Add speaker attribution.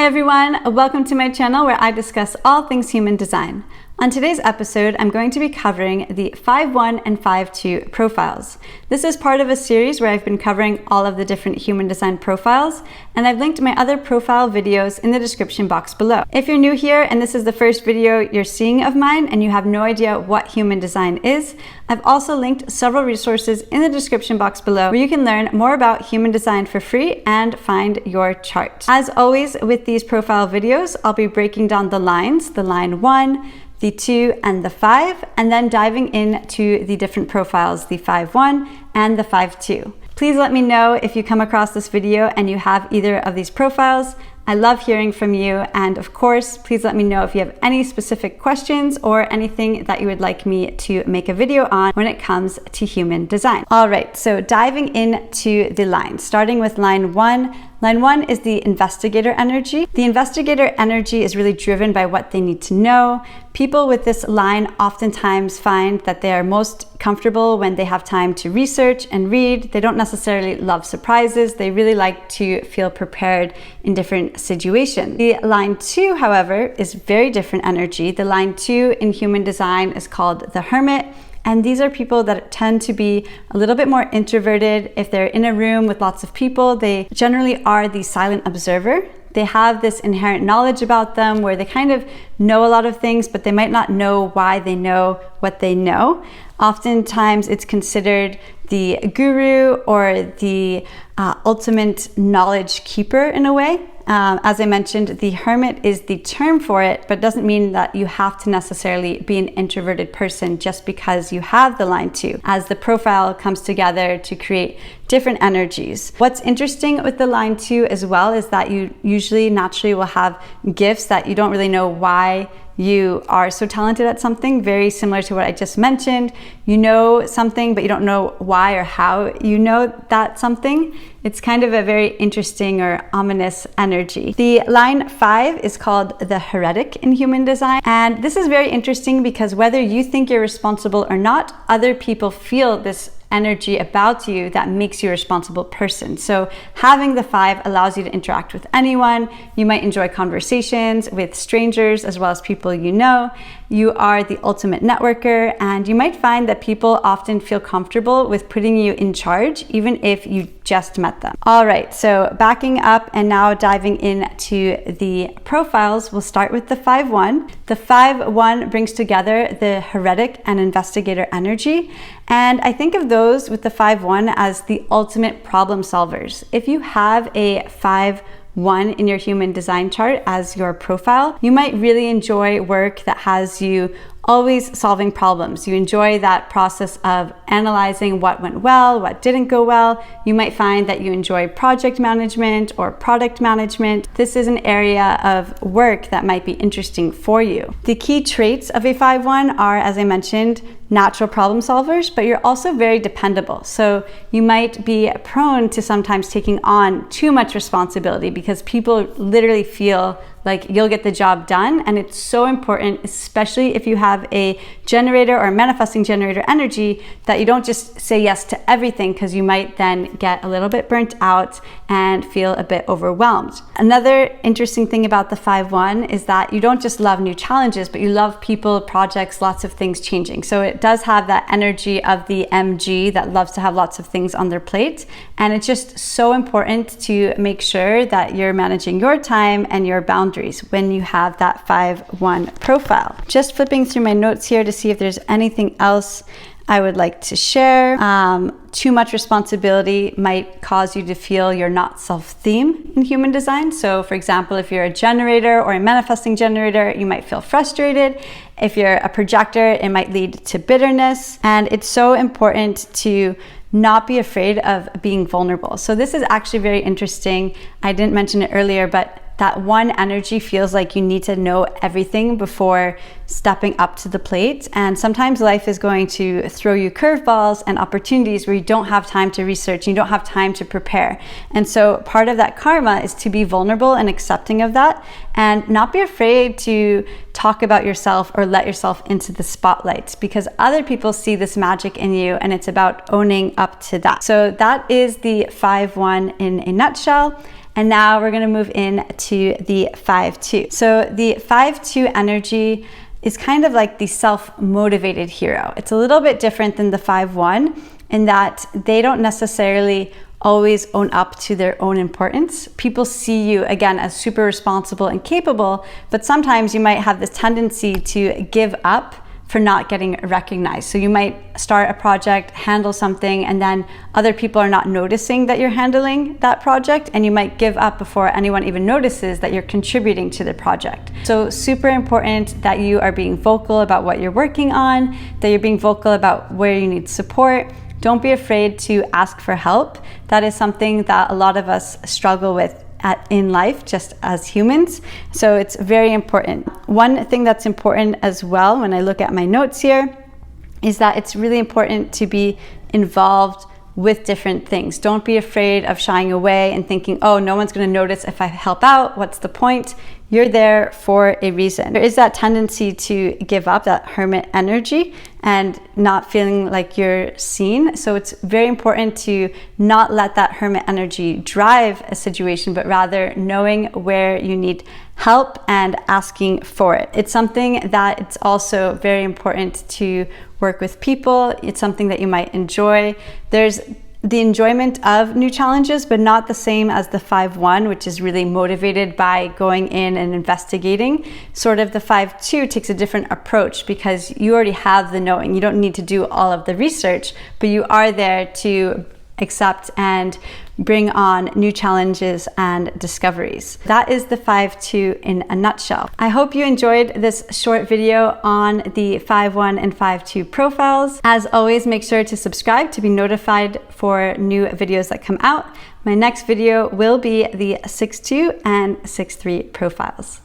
Speaker 1: Hi everyone, welcome to my channel where I discuss all things human design. On today's episode, I'm going to be covering the 5-1 and 5-2 profiles. This is part of a series where I've been covering all of the different human design profiles, and I've linked my other profile videos in the description box below. If you're new here and this is the first video you're seeing of mine and you have no idea what human design is, I've also linked several resources in the description box below where you can learn more about human design for free and find your chart. As always with these profile videos, I'll be breaking down the lines, the line 1, the 2 and the 5, and then diving into the different profiles, the 5-1 and the 5-2. Please let me know if you come across this video and you have either of these profiles. I love hearing from you, and of course, please let me know if you have any specific questions or anything that you would like me to make a video on when it comes to human design. All right, so diving into the lines, starting with line 1. Line 1 is the investigator energy. The investigator energy is really driven by what they need to know. People with this line oftentimes find that they are most comfortable when they have time to research and read. They don't necessarily love surprises. They really like to feel prepared in different situations. The line 2, however, is very different energy. The line 2 in human design is called the hermit. And these are people that tend to be a little bit more introverted. If they're in a room with lots of people, they generally are the silent observer. They have this inherent knowledge about them where they kind of know a lot of things, but they might not know why they know what they know. Oftentimes it's considered the guru or the ultimate knowledge keeper in a way. As I mentioned, the hermit is the term for it, but doesn't mean that you have to necessarily be an introverted person just because you have the line 2, as the profile comes together to create different energies. What's interesting with the line 2 as well is that you usually naturally will have gifts that you don't really know why you are so talented at something, very similar to what I just mentioned. You know something, but you don't know why or how you know that something. It's kind of a very interesting or ominous energy. The line 5 is called the heretic in human design. And this is very interesting because whether you think you're responsible or not, other people feel this energy about you that makes you a responsible person. So having the 5 allows you to interact with anyone. You might enjoy conversations with strangers as well as people you know. You are the ultimate networker, and you might find that people often feel comfortable with putting you in charge, even if you just met them. All right, so backing up and now diving into the profiles, we'll start with the 5-1. The 5-1 brings together the heretic and investigator energy. And I think of those with the 5-1 as the ultimate problem solvers. If you have a 5-1 in your human design chart as your profile, you might really enjoy work that has you always solving problems. You enjoy that process of analyzing what went well, what didn't go well. You might find that you enjoy project management or product management. This is an area of work that might be interesting for you. The key traits of a 5-1 are, as I mentioned, natural problem solvers, but you're also very dependable. So you might be prone to sometimes taking on too much responsibility because people literally feel like you'll get the job done. And it's so important, especially if you have a generator or a manifesting generator energy, that you don't just say yes to everything, because you might then get a little bit burnt out and feel a bit overwhelmed. Another interesting thing about the 5-1 is that you don't just love new challenges, but you love people, projects, lots of things changing. So it does have that energy of the MG that loves to have lots of things on their plate. And it's just so important to make sure that you're managing your time and your boundaries when you have that 5-1 profile. Just flipping through my notes here to see if there's anything else I would like to share. Too much responsibility might cause you to feel you're not self-theme in human design. So for example, if you're a generator or a manifesting generator, you might feel frustrated. If you're a projector, it might lead to bitterness. And it's so important to not be afraid of being vulnerable. So this is actually very interesting. I didn't mention it earlier, but that 1 energy feels like you need to know everything before stepping up to the plate. And sometimes life is going to throw you curveballs and opportunities where you don't have time to research, you don't have time to prepare. And so part of that karma is to be vulnerable and accepting of that, and not be afraid to talk about yourself or let yourself into the spotlight, because other people see this magic in you, and it's about owning up to that. So that is the 5-1 in a nutshell. And now we're going to move in to the 5-2. So the 5-2 energy is kind of like the self-motivated hero. It's a little bit different than the 5-1 in that they don't necessarily always own up to their own importance. People see you, again, as super responsible and capable, but sometimes you might have this tendency to give up for not getting recognized. So you might start a project, handle something, and then other people are not noticing that you're handling that project, and you might give up before anyone even notices that you're contributing to the project. So super important that you are being vocal about what you're working on, that you're being vocal about where you need support. Don't be afraid to ask for help. That is something that a lot of us struggle with in life, just as humans. So it's very important. One thing that's important as well, when I look at my notes here, is that it's really important to be involved with different things. Don't be afraid of shying away and thinking, oh, no one's going to notice if I help out. What's the point? You're there for a reason. There is that tendency to give up, that hermit energy, and not feeling like you're seen. So it's very important to not let that hermit energy drive a situation, but rather knowing where you need help and asking for it. It's something that it's also very important to work with people. It's something that you might enjoy. There's the enjoyment of new challenges, but not the same as the 5-1, which is really motivated by going in and investigating. Sort of the 5-2 takes a different approach because you already have the knowing. You don't need to do all of the research, but you are there to accept and bring on new challenges and discoveries. That is the 5-2 in a nutshell. I hope you enjoyed this short video on the 5-1 and 5-2 profiles. As always, make sure to subscribe to be notified for new videos that come out. My next video will be the 6-2 and 6-3 profiles.